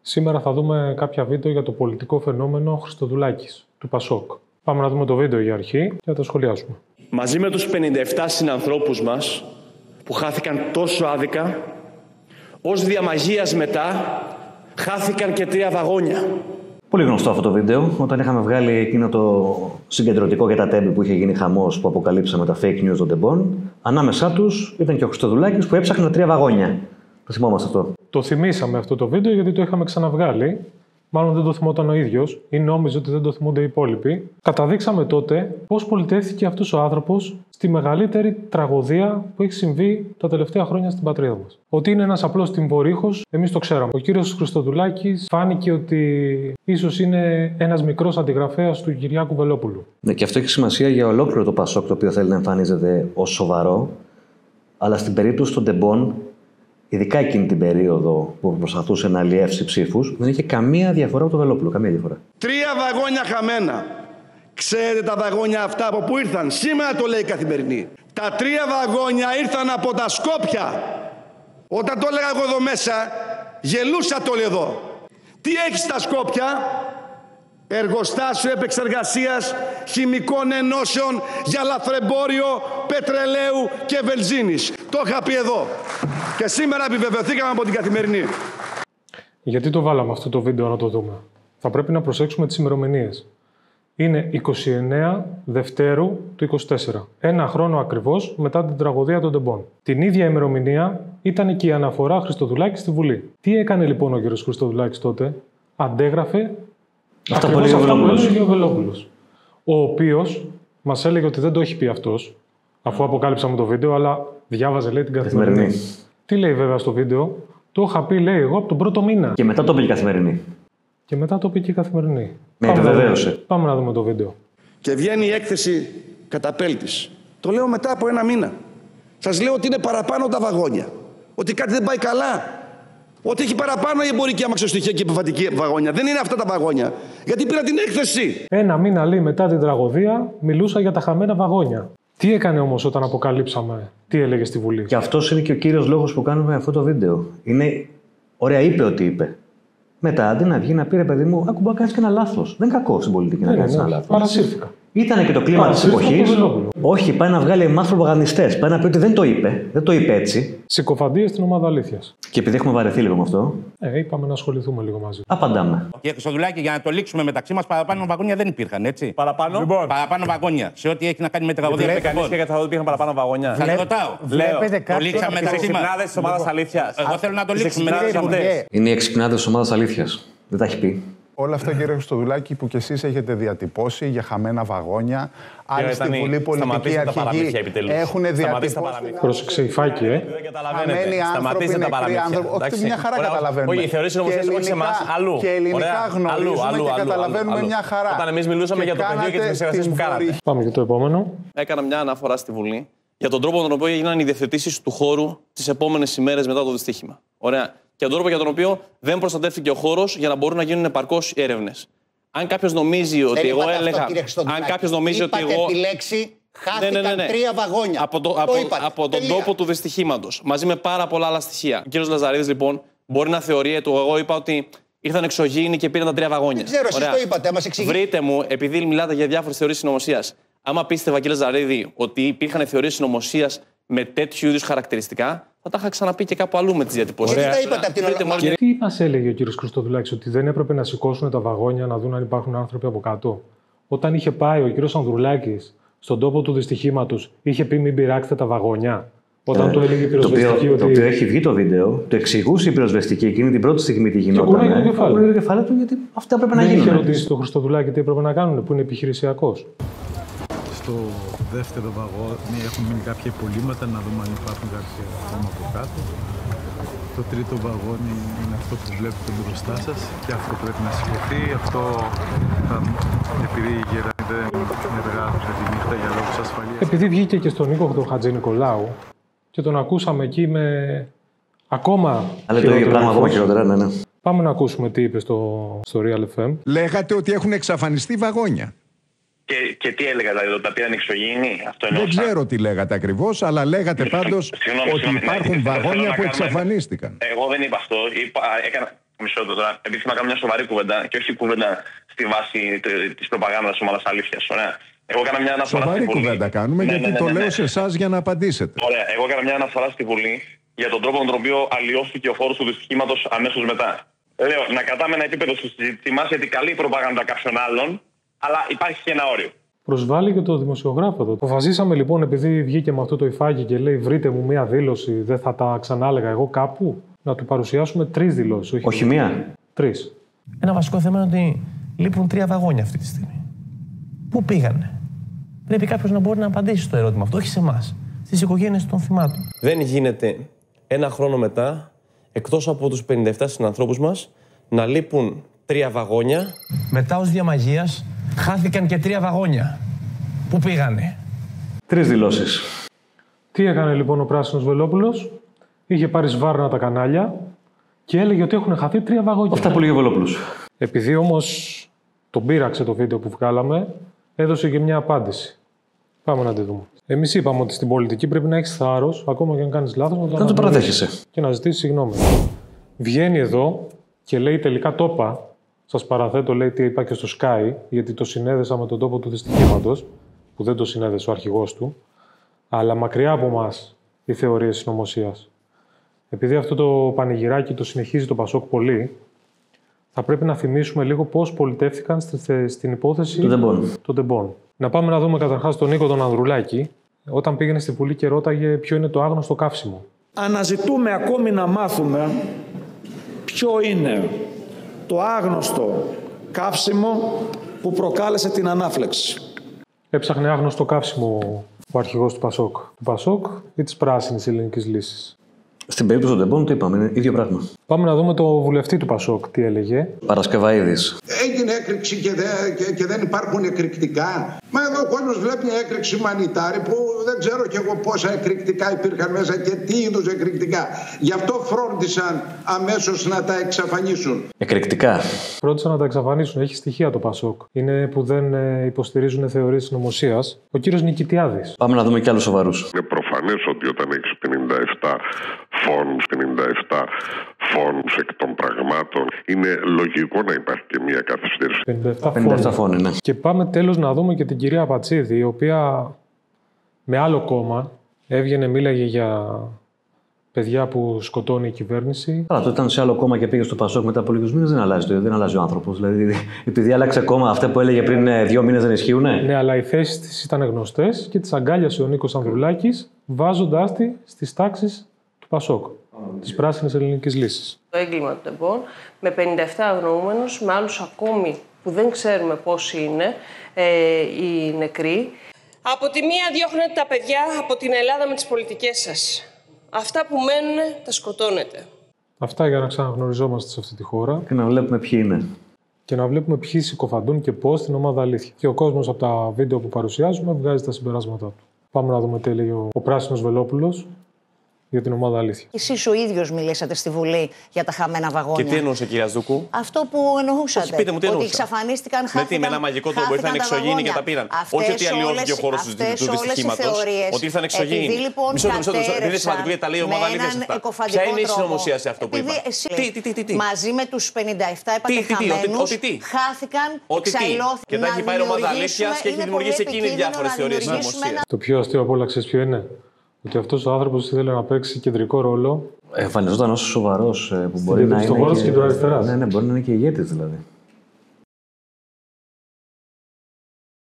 Σήμερα θα δούμε κάποια βίντεο για το πολιτικό φαινόμενο Χριστοδουλάκης, του Πασόκ. Πάμε να δούμε το βίντεο για αρχή και θα το σχολιάσουμε. Μαζί με τους 57 συνανθρώπους μας που χάθηκαν τόσο άδικα, ως διαμαγείας μετά χάθηκαν και 3 βαγόνια. Πολύ γνωστό αυτό το βίντεο. Όταν είχαμε βγάλει εκείνο το συγκεντρωτικό για τα τέμπη που είχε γίνει χαμός, που αποκαλύψαμε τα fake news των τεμπών, ανάμεσά τους ήταν και ο Χριστοδουλάκης που έψαχνε 3 βαγόνια. Το θυμόμαστε αυτό. Το θυμήσαμε αυτό το βίντεο γιατί το είχαμε ξαναβγάλει. Μάλλον δεν το θυμόταν ο ίδιος ή νόμιζε ότι δεν το θυμούνται οι υπόλοιποι. Καταδείξαμε τότε πώς πολιτεύτηκε αυτός ο άνθρωπος στη μεγαλύτερη τραγωδία που έχει συμβεί τα τελευταία χρόνια στην πατρίδα μας. Ότι είναι ένας απλός τυμβορύχος, εμείς το ξέραμε. Ο κύριος Χριστοδουλάκης φάνηκε ότι ίσως είναι ένας μικρός αντιγραφέας του Κυριάκου Βελόπουλου. Ναι, και αυτό έχει σημασία για ολόκληρο το Πασόκ, το οποίο θέλει να εμφανίζεται ως σοβαρό, αλλά στην περίπτωση των τεμπών, ειδικά εκείνη την περίοδο που προσπαθούσε να αλλιεύσει ψήφους, δεν είχε καμία διαφορά από το Βελόπουλο. Καμία διαφορά. 3 βαγόνια χαμένα. Ξέρετε τα βαγόνια αυτά από πού ήρθαν? Σήμερα το λέει η Καθημερινή. Τα 3 βαγόνια ήρθαν από τα Σκόπια. Όταν το έλεγα εγώ εδώ μέσα, γελούσατε όλοι εδώ. Τι έχει στα Σκόπια? Εργοστάσιο επεξεργασίας χημικών ενώσεων για λαθρεμπόριο πετρελαίου και βενζίνης. Το είχα πει εδώ. Και σήμερα επιβεβαιωθήκαμε από την Καθημερινή. Γιατί το βάλαμε αυτό το βίντεο να το δούμε? Θα πρέπει να προσέξουμε τις ημερομηνίες. Είναι 29 Δευτέρου του 24. 1 χρόνο ακριβώς μετά την τραγωδία των τεμπών. Την ίδια ημερομηνία ήταν και η αναφορά Χριστοδουλάκη στη Βουλή. Τι έκανε λοιπόν ο κ. Χριστοδουλάκης τότε? Αντέγραφε αυτά που έλεγε ο Βελόπουλος. Ο οποίος μας έλεγε ότι δεν το έχει πει αυτός, αφού αποκάλυψαμε το βίντεο, αλλά διάβαζε, λέει, την Καθημερινή. Τι λέει βέβαια στο βίντεο? Το είχα πει, λέει, εγώ από τον πρώτο μήνα. Και μετά το είπε η Καθημερινή. Και μετά το είπε και η Καθημερινή. Ναι, το βεβαίωσε. Πάμε να δούμε το βίντεο. Και βγαίνει η έκθεση καταπέλτης. Το λέω μετά από 1 μήνα. Σας λέω ότι είναι παραπάνω τα βαγόνια. Ότι κάτι δεν πάει καλά. Ότι έχει παραπάνω η εμπορική αμαξοστοιχεία και επιβατική βαγόνια. Δεν είναι αυτά τα βαγόνια. Γιατί πήρα την έκθεση. 1 μήνα, λέει, μετά την τραγωδία, μιλούσα για τα χαμένα βαγόνια. Τι έκανε όμως όταν αποκαλύψαμε τι έλεγε στη Βουλή? Και αυτός είναι και ο κύριος λόγος που κάνουμε αυτό το βίντεο. Είναι, ωραία, είπε ό,τι είπε. Μετά, αντί να βγει να πει, ρε παιδί μου, άκου, μπορεί να κάνεις και ένα λάθος. Δεν είναι κακό στην πολιτική να κάνεις ένα λάθος. Παρασύρθηκα. Ήταν και το κλίμα της εποχής. Όχι, πάει να βγάλει εμάς προπαγανδιστές. Πάει να πει ότι δεν το είπε. Δεν το είπε έτσι. Συκοφαντίες στην ομάδα αλήθειας. Και επειδή έχουμε βαρεθεί λίγο με αυτό, είπαμε να ασχοληθούμε λίγο μαζί. απαντάμε. Κύριε Χριστοδουλάκη, για να το λήξουμε μεταξύ μας, παραπάνω βαγόνια δεν υπήρχαν, έτσι. Παραπάνω. Λοιπόν, παραπάνω βαγόνια. Σε ό,τι έχει να κάνει με τραγωδία. Δεν κανείς και θα υπήρχαν παραπάνω βαγόνια. Θα ρωτάω. Βλέπετε το λήξαμε μεταξύ μας. Εξυπνάδες της ομάδας αλήθειας. Εγώ θέλω να το λήξουμε μεταξύ μας. Είναι οι εξυπνάδες της ομάδας αλήθειας. Δεν τα έχει πει. Όλα αυτά, κύριε Χριστοδουλάκη, που κι εσείς έχετε διατυπώσει για χαμένα βαγόνια. Άλλοι στη Βουλή πολιτική αρχηγοί έχουν διατυπώσει. Πρόσεξε, υφάκι, Δεν καταλαβαίνετε. Σταματήστε τα παραμύθια. Όχι, μια χαρά καταλαβαίνουμε. Όχι, οι θεωρίες νομοθεσίας όχι σε εμάς, αλλού. Και ελληνικά γνωρίζουμε και καταλαβαίνουμε μια χαρά. Όταν εμείς μιλούσαμε για το πεδίο και τις εξεργασίες που κάνατε. Πάμε για το επόμενο. Έκανα μια αναφορά στη Βουλή για τον τρόπο με τον οποίο έγιναν οι διευθετήσεις του χώρου τις επόμενες ημέρες μετά το δυστύχημα. Ωραία. Και τον τρόπο για τον οποίο δεν προστατεύτηκε ο χώρος για να μπορούν να γίνουν επαρκώς έρευνες. Αν κάποιος νομίζει ότι εγώ έλεγα. Αν κάποιος νομίζει ότι εγώ. Τη λέξη, χάθηκαν 3 βαγόνια. Από τον τόπο του δυστυχήματος, μαζί με πάρα πολλά άλλα στοιχεία. Ο κύριος Λαζαρίδης, λοιπόν, μπορεί να θεωρεί ότι εγώ είπα ότι ήρθαν εξωγήινοι και πήραν τα 3 βαγόνια. Δεν ξέρω, εσείς το είπατε, μας εξηγείτε. Βρείτε μου, επειδή μιλάτε για διάφορες θεωρίες συνωμοσίας, άμα πίστευα, κύριε Λαζαρίδη, ότι υπήρχαν θεωρίες συνωμοσίας με τέτοιου είδους χαρακτηριστικά, θα τα είχα ξαναπεί και κάπου αλλού με τις διατυπώσεις. Γιατί τα είπατε από την ώρα. Τι μας έλεγε ο κύριος Χριστοδουλάκης, ότι δεν έπρεπε να σηκώσουν τα βαγόνια να δουν αν υπάρχουν άνθρωποι από κάτω? Όταν είχε πάει ο κύριος Ανδρουλάκης στον τόπο του δυστυχήματος, είχε πει μην πειράξετε τα βαγόνια? Όταν το έλεγε η πυροσβεστική. Το οποίο έχει βγει το βίντεο, το εξηγούσε η πυροσβεστική εκείνη την πρώτη στιγμή τι γινόταν. Και κουνάει το κεφάλι του, γιατί αυτά έπρεπε να γίνουν. Δεν είχε ρωτήσει τον Χριστοδουλάκη τι έπρεπε να κάνουν, που είναι επιχειρησιακός. Στο δεύτερο βαγόνι έχουν μείνει κάποια υπολείμματα, να δούμε αν υπάρχουν κάποια ακόμα από κάτω. Το τρίτο βαγόνι είναι αυτό που βλέπετε μπροστά σας και αυτό πρέπει να σηκωθεί. Αυτό επειδή η γερανή δεν εργάζονται τη νύχτα για λόγους ασφαλείας. Επειδή βγήκε και στον Νίκο τον Χατζηνικολάου και τον ακούσαμε εκεί με ακόμα. Αλλά το ίδιο πράγμα ακόμα χειρότερα, ναι. Πάμε να ακούσουμε τι είπε στο Real FM. Λέγατε ότι έχουν εξαφανιστεί βαγόνια. Και τι έλεγα, δηλαδή, ότι τα πήραν εξωγήινοι? Δεν ξέρω τι λέγατε ακριβώς, αλλά λέγατε πάντως ότι υπάρχουν βαγόνια που εξαφανίστηκαν. Εγώ δεν είπα αυτό. Μισό λεπτό τώρα. Επειδή θέλω να κάνω μια σοβαρή κουβέντα και όχι κουβέντα στη βάση τη προπαγάνδα ομάδα αλήθεια. Ωραία. Εγώ έκανα μια αναφορά σοβαρή στη Βουλή. Κουβέντα κάνουμε, γιατί το λέω σε εσάς για να απαντήσετε. Ωραία. Εγώ έκανα μια αναφορά στη Βουλή για τον τρόπο με τον οποίο αλλοιώθηκε ο χώρος του δυστυχήματος αμέσως μετά. Λέω να κρατάμε ένα επίπεδο στη συζήτησή μας, γιατί καλή η προπαγάνδα κάποιων άλλων, αλλά υπάρχει και ένα όριο. Προσβάλλει και το δημοσιογράφο εδώ. Αποφασίσαμε λοιπόν, επειδή βγήκε με αυτό το υφάκι και λέει: βρείτε μου μία δήλωση, δεν θα τα ξανάλεγα εγώ κάπου, να του παρουσιάσουμε 3 δηλώσεις. Όχι μία. 3. Ένα βασικό θέμα είναι ότι λείπουν 3 βαγόνια αυτή τη στιγμή. Πού πήγανε? Πρέπει κάποιος να μπορεί να απαντήσει στο ερώτημα αυτό, όχι σε εμάς, στις οικογένειες των θυμάτων. Δεν γίνεται ένα χρόνο μετά, εκτός από τους 57 συνανθρώπους μας, να λείπουν 3 βαγόνια. Μετά ως διαμαγείας χάθηκαν και 3 βαγόνια. Πού πήγανε? 3 δηλώσεις. Τι έκανε λοιπόν ο Πράσινος Βελόπουλος? Είχε πάρει σβάρνα τα κανάλια και έλεγε ότι έχουν χαθεί 3 βαγόνια. Αυτά που λέγε ο Βελόπουλος. Επειδή όμως τον πείραξε το βίντεο που βγάλαμε, έδωσε και μια απάντηση. Πάμε να τη δούμε. Εμείς είπαμε ότι στην πολιτική πρέπει να έχεις θάρρος, ακόμα και αν κάνεις λάθος, να το παραδέχεσαι και να ζητήσεις συγγνώμη. Βγαίνει εδώ και λέει τελικά το είπα. Σας παραθέτω, λέει τι είπα και στο Sky, γιατί το συνέδεσα με τον τόπο του δυστυχήματος, που δεν το συνέδεσε ο αρχηγός του, αλλά μακριά από μας οι θεωρίες συνωμοσίας. Επειδή αυτό το πανηγυράκι το συνεχίζει το Πασόκ πολύ, θα πρέπει να θυμίσουμε λίγο πώς πολιτεύτηκαν στην υπόθεση των Ντεμπών. Να πάμε να δούμε καταρχάς τον Νίκο τον Ανδρουλάκη, όταν πήγαινε στη Βουλή και ρώταγε ποιο είναι το άγνωστο καύσιμο. Αναζητούμε ακόμη να μάθουμε ποιο είναι το άγνωστο καύσιμο που προκάλεσε την ανάφλεξη. Έψαχνε άγνωστο καύσιμο ο αρχηγός του Πασόκ ή της Πράσινης Ελληνικής Λύσης. Στην περίπτωση των Ντεμπών το είπαμε, είναι ίδιο πράγμα. Πάμε να δούμε το βουλευτή του Πασόκ τι έλεγε. Παρασκευαίδης. Έγινε έκρηξη και δεν υπάρχουν εκρηκτικά. Μα εδώ ο κόσμος βλέπει μια έκρηξη μανιτάρη που δεν ξέρω κι εγώ πόσα εκρηκτικά υπήρχαν μέσα και τι είδους εκρηκτικά. Γι' αυτό φρόντισαν αμέσως να τα εξαφανίσουν. Εκρηκτικά. Φρόντισαν να τα εξαφανίσουν. Έχει στοιχεία το Πασόκ. Είναι που δεν υποστηρίζουν θεωρίες συνωμοσίας. Ο κύριος Νικητιάδης. Πάμε να δούμε κι άλλους σοβαρούς. Είναι προφανές ότι όταν έχεις 57 φόνους εκ των πραγμάτων, είναι λογικό να υπάρχει και μια καθυστέρηση. 57 φόνοι, ναι. Και πάμε τέλος να δούμε και την κυρία Πατσίδη, η οποία με άλλο κόμμα έβγαινε, μίλαγε για παιδιά που σκοτώνει η κυβέρνηση. Αλλά το ήταν σε άλλο κόμμα και πήγε στο Πασόκ μετά από λίγους μήνες, δεν αλλάζει ο άνθρωπος. Δηλαδή, επειδή άλλαξε κόμμα, αυτά που έλεγε πριν 2 μήνες δεν ισχύουνε. Ναι, αλλά οι θέσεις της ήταν γνωστές και τις αγκάλιασε ο Νίκος Ανδρουλάκης, βάζοντάς τη στις τάξεις του Πασόκ, της Πράσινης Ελληνικής Λύσης. Το έγκλημα των Ντεμπών, με 57 αγνοούμενους, με άλλους ακόμη που δεν ξέρουμε πόσοι είναι οι νεκροί. Από τη μία διώχνετε τα παιδιά από την Ελλάδα με τις πολιτικές σας. Αυτά που μένουν τα σκοτώνετε. Αυτά για να ξαναγνωριζόμαστε σε αυτή τη χώρα. Και να βλέπουμε ποιοι είναι. Και να βλέπουμε ποιοι συκοφαντούν και πώς στην ομάδα Αλήθεια. Και ο κόσμος από τα βίντεο που παρουσιάζουμε βγάζει τα συμπεράσματά του. Πάμε να δούμε τι έλεγε ο Πράσινος Βελόπουλος για την ομάδα Αλήθεια. Εσείς ο ίδιος μιλήσατε στη Βουλή για τα χαμένα βαγόνια. Και τι εννοούσε, κυρία Ζούκου? Αυτό που εννοούσατε. Όχι, πείτε μου, τι ότι εννοούσα. εξαφανίστηκαν, χάθηκαν. Με ένα μαγικό τρόπο ήρθαν εξωγήινοι και τα πήραν. Όχι ότι αλλοιώθηκε ο χώρος του δυστυχήματος. Ότι ήρθαν εξωγήινοι. Λοιπόν, μισό λεπτό, δεν είναι σημαντικό γιατί τα λέει η ομάδα Αλήθεια αυτά. Ποια είναι η συνωμοσία σε αυτό που είπα? Τι. Μαζί με τους 57 επατεχαμένους χάθηκαν, εξαϊλώθηκαν. Και τα έχει πάρει η ομάδα Αλήθεια και έχει δημιουργήσει εκείνη διάφορες θεωρίες συνωμοσίας. Το πιο αστείο από όλα, ξέρεις ποιο είναι? Ότι αυτός ο άνθρωπος ήθελε να παίξει κεντρικό ρόλο. Εμφανιζόταν ως σοβαρός που μπορεί να είναι. Στον χώρο της κεντροαριστεράς. Ναι, μπορεί να είναι και ηγέτης δηλαδή.